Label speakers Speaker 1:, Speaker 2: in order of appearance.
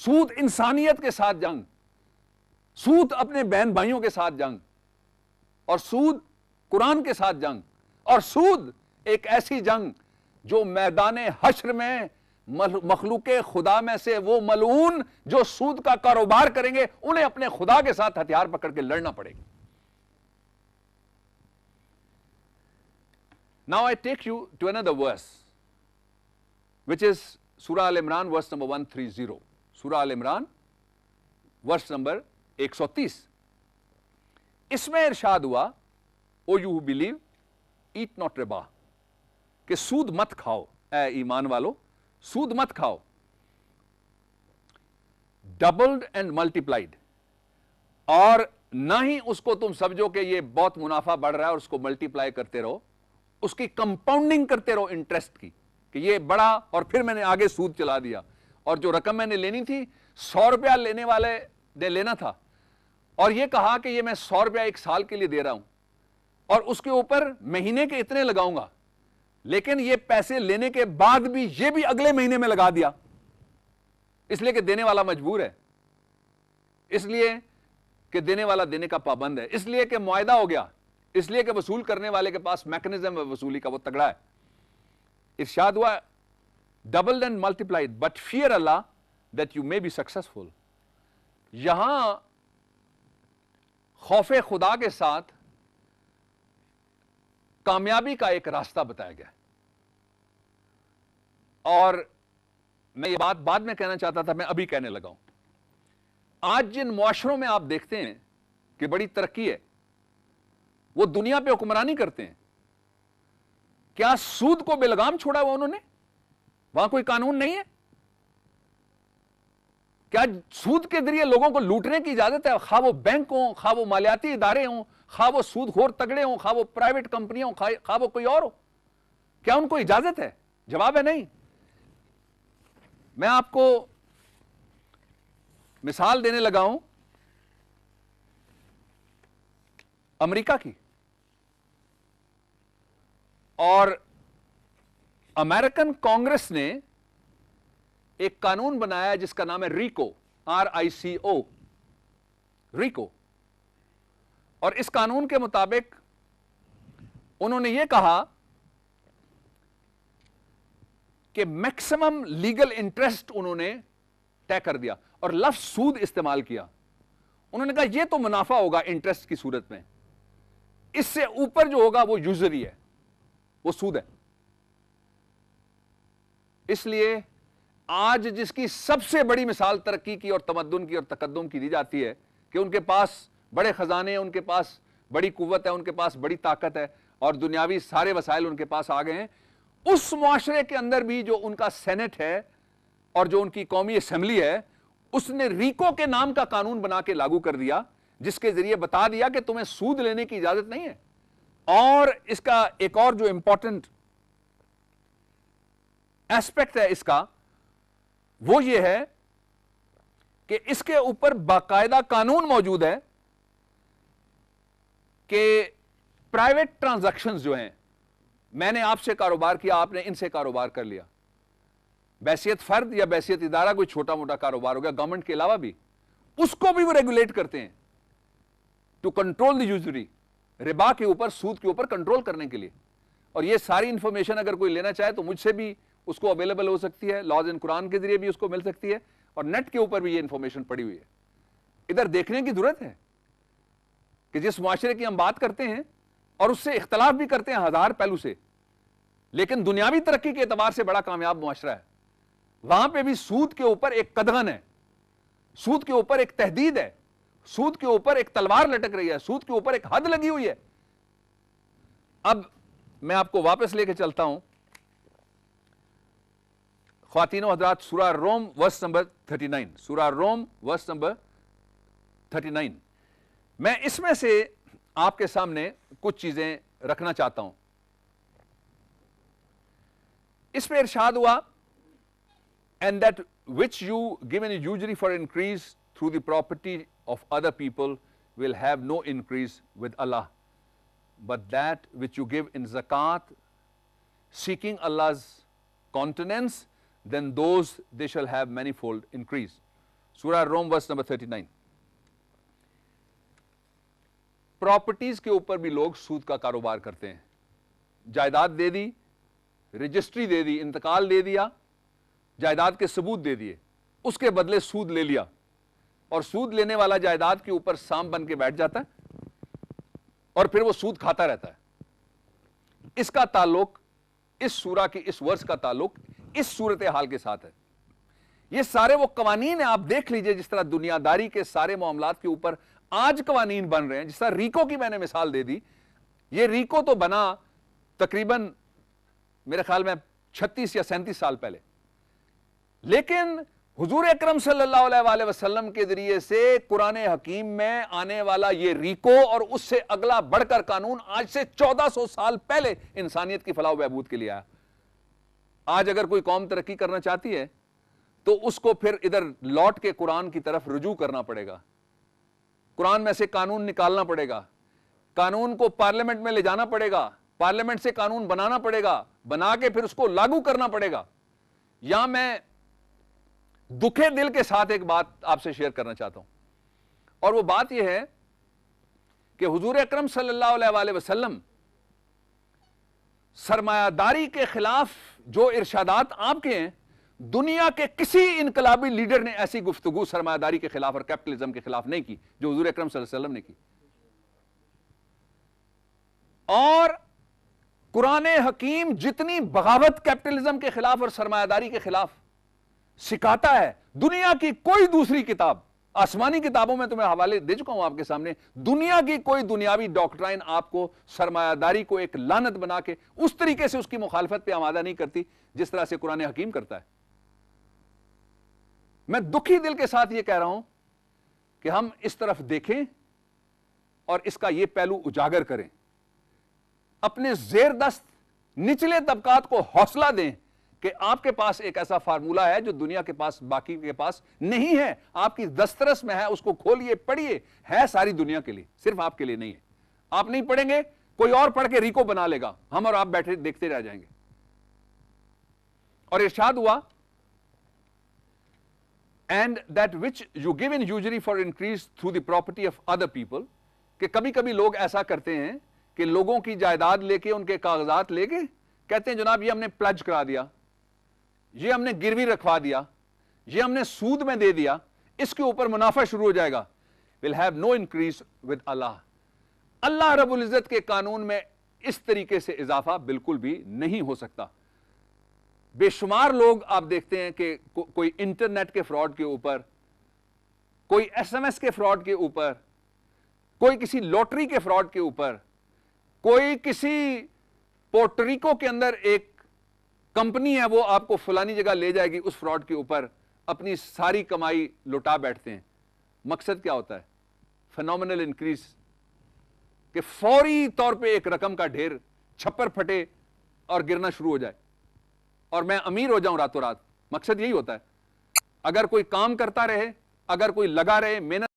Speaker 1: سود انسانیت کے ساتھ جنگ، سود اپنے بہن بھائیوں کے ساتھ جنگ، اور سود قرآن کے ساتھ جنگ، اور سود ایک ایسی جنگ جو میدان حشر میں مخلوق خدا میں سے وہ ملعون جو سود کا کاروبار کریں گے انہیں اپنے خدا کے ساتھ ہتھیار پکڑ کے لڑنا پڑے گا. Now I take you to another verse, which is Surah Al-Imran, verse number 130. Surah Al-Imran, verse number 130. اس میں ارشاد ہوا او you who believe eat not riba کہ سود مت کھاؤ اے ایمان والو، سود مت کھاؤ. ڈبلڈ اینڈ ملٹیپلائڈ، اور نہ ہی اس کو تم سمجھو کہ یہ بہت منافع بڑھ رہا ہے اور اس کو ملٹیپلائی کرتے رہو، اس کی کمپاؤنڈنگ کرتے رہو انٹرسٹ کی، کہ یہ بڑا اور پھر میں نے آگے سود چلا دیا، اور جو رقم میں نے لینی تھی 100 روپیہ لینے والے نے لینا تھا اور یہ کہا کہ یہ میں 100 روپیہ ایک سال کے لیے دے رہا ہوں اور اس کے اوپر مہینے کے اتنے لگاؤں گا، لیکن یہ پیسے لینے کے بعد بھی یہ بھی اگلے مہینے میں لگا دیا، اس لیے کہ دینے والا مجبور ہے، اس لیے کہ دینے والا دینے کا پابند ہے، اس لیے کہ معاہدہ ہو گیا، اس لیے کہ وصول کرنے والے کے پاس میکنزم ہے وصولی کا، وہ تگڑا ہے. ارشاد ہوا double and multiplied but fear Allah that you may be successful. یہاں خوف خدا کے ساتھ کامیابی کا ایک راستہ بتایا گیا، اور میں یہ بات بعد میں کہنا چاہتا تھا، میں ابھی کہنے لگا ہوں. آج جن معاشروں میں آپ دیکھتے ہیں کہ بڑی ترقی ہے، وہ دنیا پہ حکمرانی کرتے ہیں، کیا سود کو بے لگام چھوڑا ہوا انہوں نے؟ وہاں کوئی قانون نہیں ہے؟ کیا سود کے ذریعے لوگوں کو لوٹنے کی اجازت ہے؟ خواہ وہ بینک ہوں، خواہ وہ مالیاتی ادارے ہوں، خواہ وہ سود خور تگڑے ہوں، خواہ وہ پرائیویٹ کمپنیاں ہوں، خواہ وہ کوئی اور ہو، کیا ان کو اجازت ہے؟ جواب ہے نہیں. میں آپ کو مثال دینے لگا ہوں امریکہ کی، اور امریکن کانگریس نے ایک قانون بنایا جس کا نام ہے ریکو، RICO، ریکو. اور اس قانون کے مطابق انہوں نے یہ کہا کہ میکسیمم لیگل انٹرسٹ انہوں نے طے کر دیا اور لفظ سود استعمال کیا. انہوں نے کہا یہ تو منافع ہوگا انٹرسٹ کی صورت میں، اس سے اوپر جو ہوگا وہ یوزری ہے، وہ سود ہے. اس لیے آج جس کی سب سے بڑی مثال ترقی کی اور تمدن کی اور تقدم کی دی جاتی ہے کہ ان کے پاس بڑے خزانے ہیں، ان کے پاس بڑی قوت ہے، ان کے پاس بڑی طاقت ہے اور دنیاوی سارے وسائل ان کے پاس آ گئے ہیں، اس معاشرے کے اندر بھی جو ان کا سینٹ ہے اور جو ان کی قومی اسمبلی ہے، اس نے ریکو کے نام کا قانون بنا کے لاگو کر دیا، جس کے ذریعے بتا دیا کہ تمہیں سود لینے کی اجازت نہیں ہے. اور اس کا ایک اور جو امپورٹنٹ ایسپیکٹ ہے اس کا، وہ یہ ہے کہ اس کے اوپر باقاعدہ قانون موجود ہے کہ پرائیویٹ ٹرانزیکشنز جو ہیں، میں نے آپ سے کاروبار کیا، آپ نے ان سے کاروبار کر لیا، بحیثیت فرد یا بحیثیت ادارہ کوئی چھوٹا موٹا کاروبار ہو گیا گورنمنٹ کے علاوہ بھی، اس کو بھی وہ ریگولیٹ کرتے ہیں ٹو کنٹرول دی یوزری، ربا کے اوپر، سود کے اوپر کنٹرول کرنے کے لیے. اور یہ ساری انفارمیشن اگر کوئی لینا چاہے تو مجھ سے بھی اس کو اویلیبل ہو سکتی ہے، لاز اینڈ قرآن کے ذریعے بھی اس کو مل سکتی ہے، اور نیٹ کے اوپر بھی یہ انفارمیشن پڑی ہوئی ہے. ادھر دیکھنے کی ضرورت ہے کہ جس معاشرے کی ہم بات کرتے ہیں اور اس سے اختلاف بھی کرتے ہیں ہزار پہلو سے، لیکن دنیاوی ترقی کے اعتبار سے بڑا کامیاب معاشرہ ہے، وہاں پہ بھی سود کے اوپر ایک قدغن ہے، سود کے اوپر ایک تہدید ہے، سود کے اوپر ایک تلوار لٹک رہی ہے، سود کے اوپر ایک حد لگی ہوئی ہے. اب میں آپ کو واپس لے کے چلتا ہوں خواتین و حضرات، سورہ روم ورس نمبر 39، سورہ روم ورس نمبر 39. میں اس میں سے آپ کے سامنے کچھ چیزیں رکھنا چاہتا ہوں. اس میں ارشاد ہوا and that which you given usury for increase through the property of other people will have no increase with Allah, but that which you give in zakat seeking Allah's countenance, then those they shall have manifold increase. سورہ روم verse number 39. Properties کے اوپر بھی لوگ سود کا کاروبار کرتے ہیں. جائیداد دے دی, رجسٹری دے دی, انتقال دے دیا, جائیداد کے ثبوت دے دیے, اس کے بدلے سود لے لیا, اور سود لینے والا جائیداد کے اوپر سام بن کے بیٹھ جاتا ہے اور پھر وہ سود کھاتا رہتا ہے. اس کا تعلق, اس سورہ کی اس ورس کا تعلق اس صورتحال کے ساتھ ہے. یہ سارے وہ قوانین ہیں, آپ دیکھ لیجئے جس طرح دنیا داری کے سارے معاملات کے اوپر آج قوانین بن رہے ہیں. جس طرح ریکو کی میں نے مثال دے دی, یہ ریکو تو بنا تقریباً میرے خیال میں 36 یا 37 سال پہلے, لیکن حضور اکرم صلی اللہ علیہ وآلہ وسلم کے ذریعے سے قرآن حکیم میں آنے والا یہ ریکو اور اس سے اگلا بڑھ کر قانون آج سے 1400 سال پہلے انسانیت کی فلاح و بہبود کے لیے آیا. آج اگر کوئی قوم ترقی کرنا چاہتی ہے تو اس کو پھر ادھر لوٹ کے قرآن کی طرف رجوع کرنا پڑے گا, قرآن میں سے قانون نکالنا پڑے گا, قانون کو پارلیمنٹ میں لے جانا پڑے گا, پارلیمنٹ سے قانون بنانا پڑے گا, بنا کے پھر اس کو لاگو کرنا پڑے گا. یا میں دکھے دل کے ساتھ ایک بات آپ سے شیئر کرنا چاہتا ہوں, اور وہ بات یہ ہے کہ حضور اکرم صلی اللہ علیہ وآلہ وسلم سرمایہ داری کے خلاف جو ارشادات آپ کے ہیں, دنیا کے کسی انقلابی لیڈر نے ایسی گفتگو سرمایہ داری کے خلاف اور کیپٹلزم کے خلاف نہیں کی جو حضور اکرم صلی اللہ علیہ وسلم نے کی. اور قرآن حکیم جتنی بغاوت کیپٹلزم کے خلاف اور سرمایہ داری کے خلاف سکھاتا ہے, دنیا کی کوئی دوسری کتاب, آسمانی کتابوں میں تمہیں حوالے دے چکا ہوں آپ کے سامنے, دنیا کی کوئی دنیاوی ڈاکٹرائن آپ کو سرمایہ داری کو ایک لعنت بنا کے اس طریقے سے اس کی مخالفت پہ آمادہ نہیں کرتی جس طرح سے قرآن حکیم کرتا ہے. میں دکھی دل کے ساتھ یہ کہہ رہا ہوں کہ ہم اس طرف دیکھیں اور اس کا یہ پہلو اجاگر کریں, اپنے زیر دست نچلے طبقات کو حوصلہ دیں کہ آپ کے پاس ایک ایسا فارمولہ ہے جو دنیا کے پاس, باقی کے پاس نہیں ہے, آپ کی دسترس میں ہے, اس کو کھولیے, پڑھیے, ہے ساری دنیا کے لیے, صرف آپ کے لیے نہیں ہے. آپ نہیں پڑھیں گے, کوئی اور پڑھ کے ریکو بنا لے گا, ہم اور آپ بیٹھے دیکھتے رہ جائیں گے. اور ارشاد ہوا, and that which you give in usury for increase through the property of other people, کہ کبھی کبھی لوگ ایسا کرتے ہیں کہ لوگوں کی جائیداد لے کے, ان کے کاغذات لے کے کہتے ہیں جناب یہ ہم نے پلج کرا دیا, یہ ہم نے گروی رکھوا دیا, یہ ہم نے سود میں دے دیا, اس کے اوپر منافع شروع ہو جائے گا. will have no increase with Allah. اللہ رب العزت کے قانون میں اس طریقے سے اضافہ بالکل بھی نہیں ہو سکتا. بے شمار لوگ آپ دیکھتے ہیں کہ کوئی انٹرنیٹ کے فراڈ کے اوپر, کوئی ایس ایم ایس کے فراڈ کے اوپر, کوئی کسی لوٹری کے فراڈ کے اوپر, کوئی کسی پورٹریکو کے اندر ایک کمپنی ہے وہ آپ کو فلانی جگہ لے جائے گی, اس فراڈ کے اوپر اپنی ساری کمائی لٹا بیٹھتے ہیں. مقصد کیا ہوتا ہے؟ فینومینل انکریز, کہ فوری طور پہ ایک رقم کا ڈھیر چھپر پھٹے اور گرنا شروع ہو جائے اور میں امیر ہو جاؤں راتوں رات. مقصد یہی ہوتا ہے. اگر کوئی کام کرتا رہے, اگر کوئی لگا رہے, محنت